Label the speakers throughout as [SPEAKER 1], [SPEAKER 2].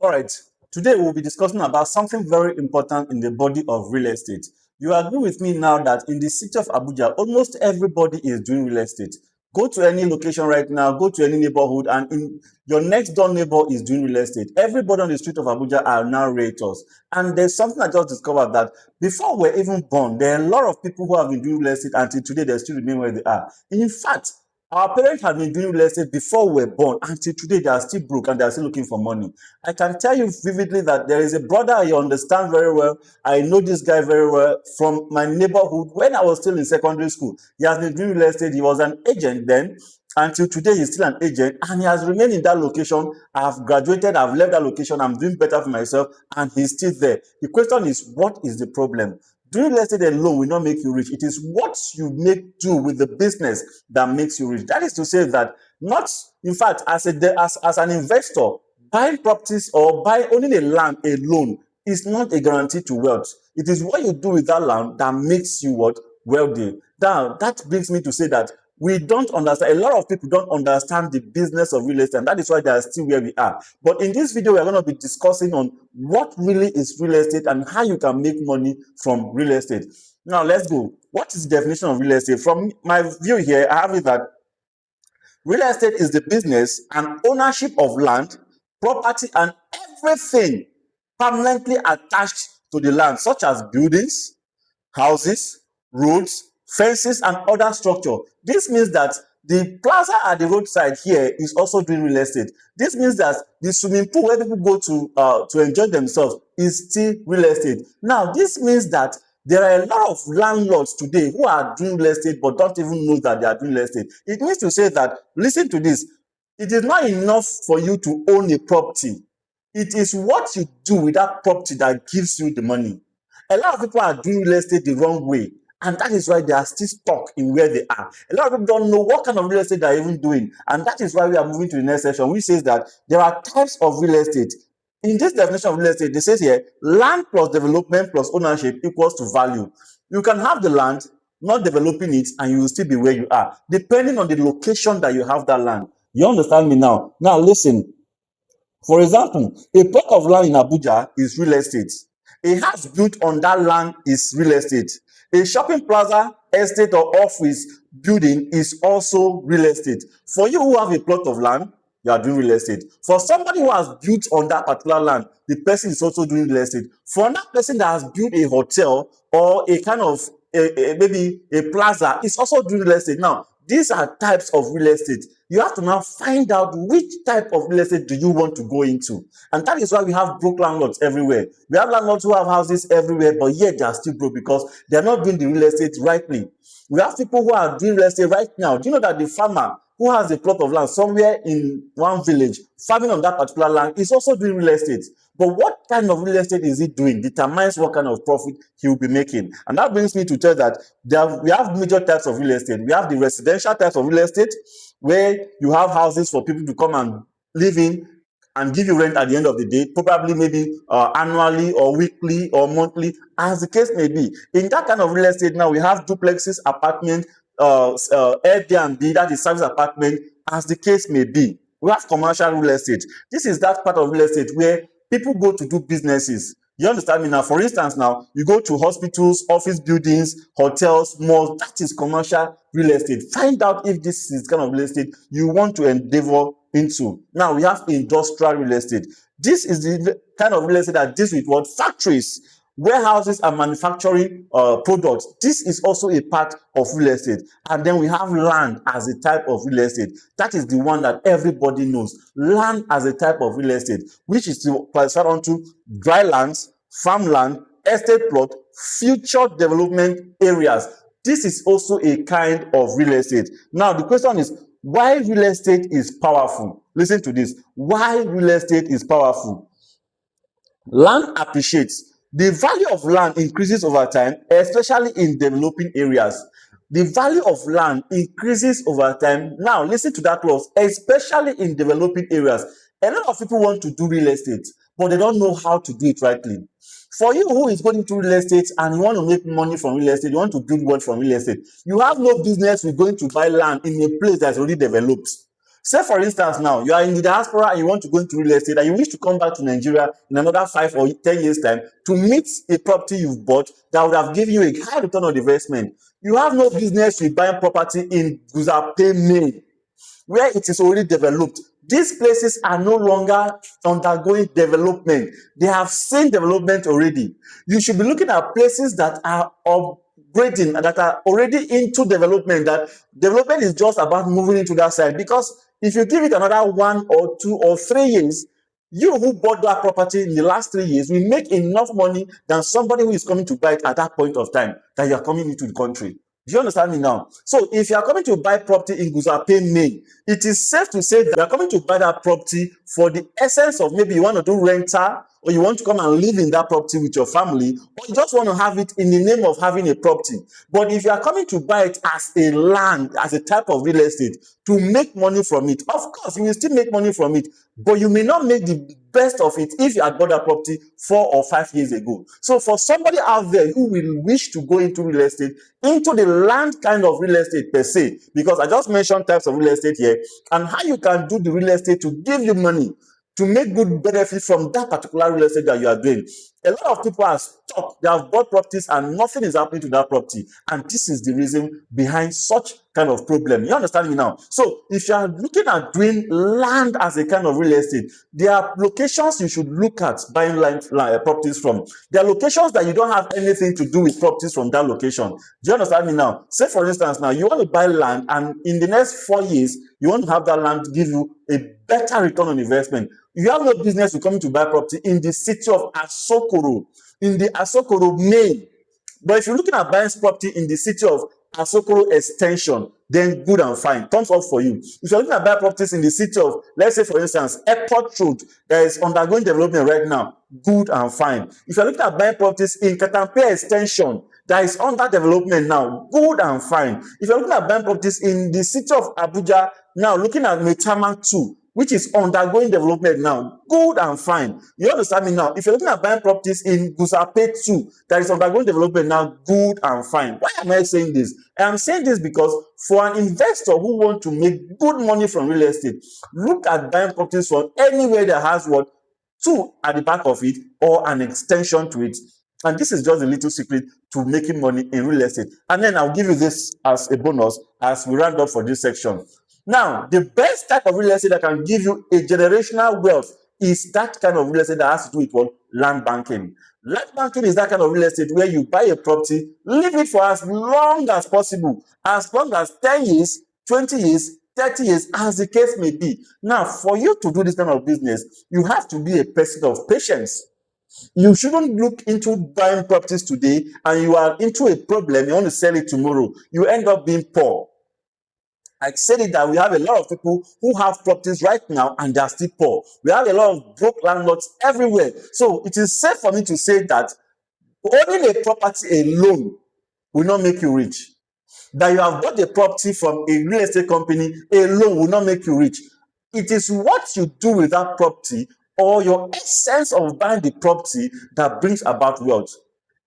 [SPEAKER 1] All right, today we'll be discussing about something very important in the body of real estate. You agree with me now that in the city of Abuja, almost everybody is doing real estate. Go to any location right now, go to any neighborhood, and in your next door neighbor is doing real estate. Everybody on the street of Abuja are now realtors. And there's something I just discovered that before we're even born, there are a lot of people who have been doing real estate until today, they still remain where they are. In fact, our parents have been doing real estate before we were born. Until today, they are still broke and they are still looking for money. I can tell you vividly that there is a brother I understand very well. I know this guy very well from my neighborhood when I was still in secondary school. He has been doing real estate. He was an agent then. Until today, he's still an agent and he has remained in that location. I've graduated, I've left that location, I'm doing better for myself, and he's still there. The question is, what is the problem? Doing real estate alone will not make you rich. It is what you make do with the business that makes you rich. That is to say that not, in fact, as an investor, buying properties or owning a land alone is not a guarantee to wealth. It is what you do with that land that makes you what? Wealthy. Now, that brings me to say that we don't understand, a lot of people don't understand the business of real estate, and that is why they are still where we are. But in this video, we're going to be discussing on what really is real estate and how you can make money from real estate. Now, let's go. What is the definition of real estate? From my view here, I have it that real estate is the business and ownership of land, property, and everything permanently attached to the land, such as buildings, houses, roads, fences, and other structure. This means that the plaza at the roadside here is also doing real estate. This means that the swimming pool where people go to enjoy themselves is still real estate. Now, this means that there are a lot of landlords today who are doing real estate but don't even know that they are doing real estate. It means to say that, listen to this, it is not enough for you to own a property. It is what you do with that property that gives you the money. A lot of people are doing real estate the wrong way, and that is why they are still stuck in where they are. A lot of people don't know what kind of real estate they're even doing, and that is why we are moving to the next section, which says that there are types of real estate. In this definition of real estate, they say here, land plus development plus ownership equals to value. You can have the land, not developing it, and you will still be where you are, depending on the location that you have that land. You understand me now? Now listen. For example, a plot of land in Abuja is real estate. A house built on that land is real estate. A shopping plaza, estate, or office building is also real estate. For you who have a plot of land, you are doing real estate. For somebody who has built on that particular land, the person is also doing real estate. For another person that has built a hotel or a kind of maybe a plaza, is also doing real estate. Now, these are types of real estate. You have to now find out which type of real estate do you want to go into. And that is why we have broke landlords everywhere. We have landlords who have houses everywhere, but yet they are still broke because they are not doing the real estate rightly. We have people who are doing real estate right now. Do you know that the farmer who has a plot of land somewhere in one village, farming on that particular land, is also doing real estate? But what kind of real estate is he doing determines what kind of profit he will be making. And that brings me to tell that we have major types of real estate. We have the residential types of real estate, where you have houses for people to come and live in and give you rent at the end of the day, probably maybe annually or weekly or monthly, as the case may be. In that kind of real estate now, we have duplexes, apartments, Airbnb, that is service apartment, as the case may be. We have commercial real estate. This is that part of real estate where people go to do businesses. You understand me now? For instance, now you go to hospitals, office buildings, hotels, malls. That is commercial real estate. Find out if this is kind of real estate you want to endeavor into. Now we have industrial real estate. This is the kind of real estate that deals with what? Factories, warehouses, and manufacturing products. This is also a part of real estate. And then we have land as a type of real estate. That is the one that everybody knows. Land as a type of real estate, which is classified onto dry lands, farmland, estate plot, future development areas. This is also a kind of real estate. Now the question is, why real estate is powerful? Listen to this. Why real estate is powerful? Land appreciates. The value of land increases over time, especially in developing areas. The value of land increases over time. Now, listen to that clause, especially in developing areas. A lot of people want to do real estate, but they don't know how to do it rightly. For you who is going to real estate and you want to make money from real estate, you want to build wealth from real estate, you have no business with going to buy land in a place that's already developed. Say, for instance, now you are in the diaspora and you want to go into real estate and you wish to come back to Nigeria in another 5 or 10 years' time to meet a property you've bought that would have given you a high return on investment. You have no business with buying property in Guzape, Maine, where it is already developed. These places are no longer undergoing development. They have seen development already. You should be looking at places that are upgrading, that are already into development, that development is just about moving into that side. Because if you give it another 1 or 2 or 3 years, you who bought that property in the last 3 years will make enough money than somebody who is coming to buy it at that point of time that you are coming into the country. Do you understand me now? So if you are coming to buy property in Guzape, Maine, it is safe to say that you are coming to buy that property for the essence of maybe you want to do rental, or you want to come and live in that property with your family, or you just want to have it in the name of having a property. But if you are coming to buy it as a land, as a type of real estate, to make money from it, of course, you will still make money from it, but you may not make the best of it if you had bought that property 4 or 5 years ago. So for somebody out there who will wish to go into real estate, into the land kind of real estate per se, because I just mentioned types of real estate here, and how you can do the real estate to give you money, to make good benefit from that particular real estate that you are doing. A lot of people are stuck. They have bought properties and nothing is happening to that property. And this is the reason behind such kind of problem. You understand me now? So if you are looking at doing land as a kind of real estate, there are locations you should look at buying land properties from. There are locations that you don't have anything to do with properties from that location. Do you understand me now? Say, for instance, now you want to buy land and in the next 4 years, you want to have that land give you a better return on investment. You have no business to come to buy property in the city of Asokoro, in the Asokoro, Maine. But if you're looking at buying property in the city of Asokoro Extension, then good and fine, thumbs up for you. If you're looking at buying properties in the city of, let's say for instance, Airport Road, that is undergoing development right now, good and fine. If you're looking at buying properties in Katampe Extension, that is under development now, good and fine. If you're looking at buying properties in the city of Abuja, now looking at Metama 2, which is undergoing development now, good and fine. You understand me now? If you're looking at buying properties in Guzape 2, that is undergoing development now, good and fine. Why am I saying this? I am saying this because for an investor who wants to make good money from real estate, look at buying properties from anywhere that has what? 2 at the back of it or an extension to it. And this is just a little secret to making money in real estate. And then I'll give you this as a bonus as we round up for this section. Now, the best type of real estate that can give you a generational wealth is that kind of real estate that has to do with what? Land banking. Land banking is that kind of real estate where you buy a property, leave it for as long as possible, as long as 10 years, 20 years, 30 years, as the case may be. Now, for you to do this kind of business, you have to be a person of patience. You shouldn't look into buying properties today and you are into a problem, you want to sell it tomorrow. You end up being poor. I said it that we have a lot of people who have properties right now and they are still poor. We have a lot of broke landlords everywhere. So it is safe for me to say that owning a property alone will not make you rich. That you have bought a property from a real estate company alone will not make you rich. It is what you do with that property or your essence of buying the property that brings about wealth.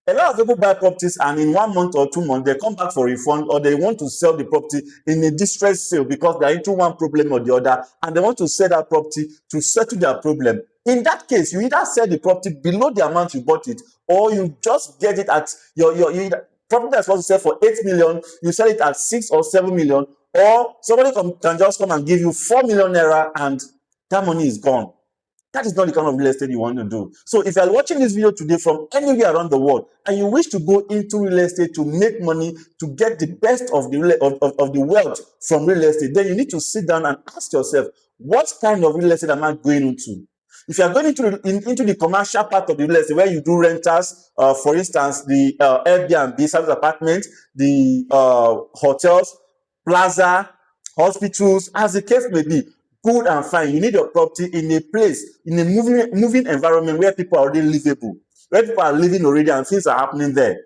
[SPEAKER 1] A lot of people buy properties and in 1 month or 2 months, they come back for refund or they want to sell the property in a distress sale because they're into one problem or the other and they want to sell that property to settle their problem. In that case, you either sell the property below the amount you bought it or you just get it at your property that's supposed to sell for 8 million, you sell it at 6 or 7 million, or somebody can just come and give you 4 million naira and that money is gone. That is not the kind of real estate you want to do. So if you are watching this video today from anywhere around the world and you wish to go into real estate to make money, to get the best of the wealth from real estate, then you need to sit down and ask yourself, what kind of real estate am I going into? If you are going into the commercial part of the real estate where you do rentals, for instance, the Airbnb, service apartment, the hotels, plaza, hospitals, as the case may be, good and fine. You need your property in a place, in a moving environment where people are already livable, where people are living already and things are happening there.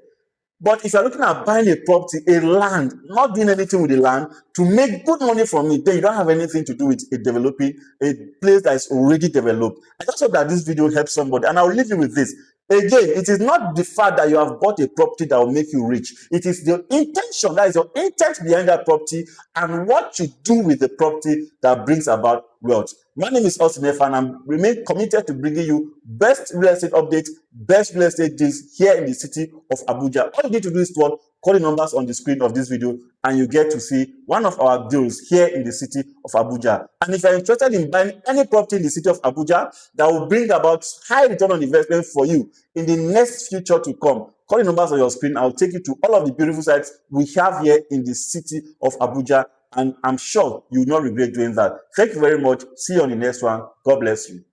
[SPEAKER 1] But if you're looking at buying a property, a land, not doing anything with the land, to make good money from it, then you don't have anything to do with developing a place that is already developed. I just hope that this video helps somebody. And I'll leave you with this. Again, it is not the fact that you have bought a property that will make you rich. It is the intention, that is your intent behind that property, and what you do with the property that brings about wealth. My name is Austin Efa, and I remain committed to bringing you best real estate updates, best real estate deals here in the city of Abuja. All you need to do is to call the numbers on the screen of this video, and you get to see one of our deals here in the city of Abuja. And if you're interested in buying any property in the city of Abuja that will bring about high return on investment for you in the next future to come, call the numbers on your screen. I'll take you to all of the beautiful sites we have here in the city of Abuja, and I'm sure you will not regret doing that. Thank you very much. See you on the next one. God bless you.